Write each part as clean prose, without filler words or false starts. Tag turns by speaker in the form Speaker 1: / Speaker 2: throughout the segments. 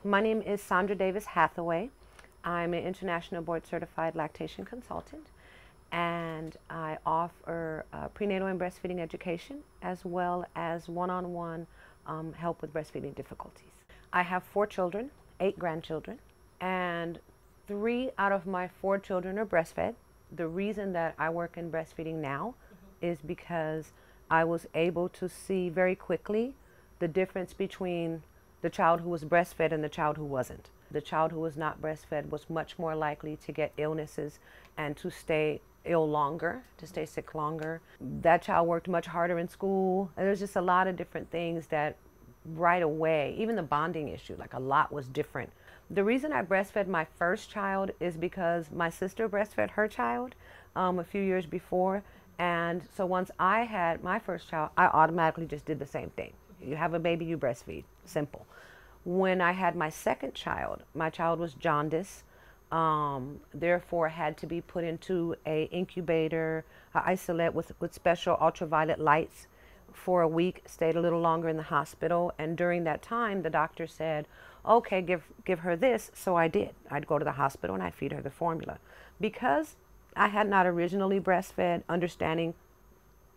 Speaker 1: My name is Sandra Davis-Hathaway. I'm an international board certified lactation consultant, and I offer prenatal and breastfeeding education as well as one-on-one help with breastfeeding difficulties. I have 4 children, 8 grandchildren, and 3 out of my 4 children are breastfed. The reason that I work in breastfeeding now is because I was able to see very quickly the difference between the child who was breastfed and the child who wasn't. The child who was not breastfed was much more likely to get illnesses and to stay ill longer, to stay sick longer. That child worked much harder in school. There's just a lot of different things that right away, even the bonding issue, like a lot was different. The reason I breastfed my first child is because my sister breastfed her child a few years before. And so once I had my first child, I automatically just did the same thing. You have a baby, you breastfeed. Simple. When I had my second child, my child was jaundice, therefore had to be put into a incubator, isolate with special ultraviolet lights for a week, stayed a little longer in the hospital, and during that time the doctor said, okay, give her this. So I did. I'd go to the hospital and I'd feed her the formula. Because I had not originally breastfed, understanding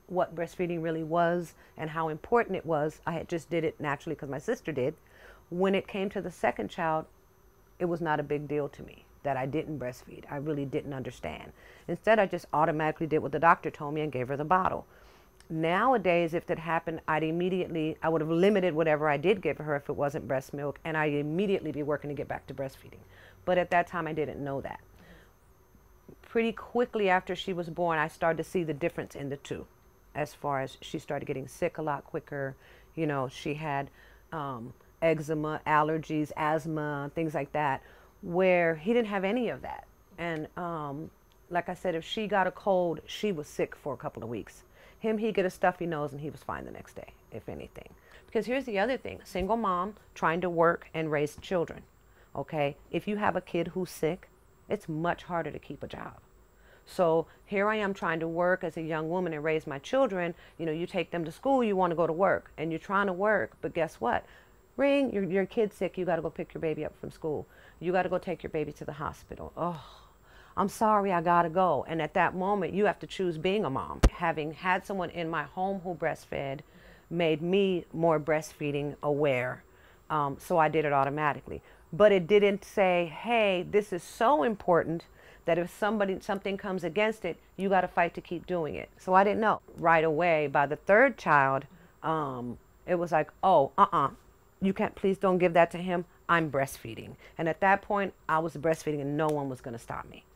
Speaker 1: what breastfeeding really was and how important it was, I had just did it naturally because my sister did. When it came to the second child, it was not a big deal to me that I didn't breastfeed. I really didn't understand. Instead, I just automatically did what the doctor told me and gave her the bottle. Nowadays, if that happened, I would have limited whatever I did give her if it wasn't breast milk, and I'd immediately be working to get back to breastfeeding. But at that time, I didn't know that. Pretty quickly after she was born, I started to see the difference in the two. As far as she started getting sick a lot quicker, you know, she had eczema, allergies, asthma, things like that, where he didn't have any of that. And like I said, if she got a cold, she was sick for a couple of weeks. He'd get a stuffy nose and he was fine the next day, if anything. Because here's the other thing, single mom trying to work and raise children, okay? If you have a kid who's sick, it's much harder to keep a job. So here I am trying to work as a young woman and raise my children. You know, you take them to school, you want to go to work, and you're trying to work, but guess what? Ring, your kid's sick, you got to go pick your baby up from school. You got to go take your baby to the hospital. Oh, I'm sorry, I got to go. And at that moment, you have to choose being a mom. Having had someone in my home who breastfed made me more breastfeeding aware, so I did it automatically. But it didn't say, hey, this is so important that if something comes against it, you got to fight to keep doing it. So I didn't know. Right away, by the 3rd child, it was like, oh, you can't, please don't give that to him. I'm breastfeeding. And at that point, I was breastfeeding and no one was going to stop me.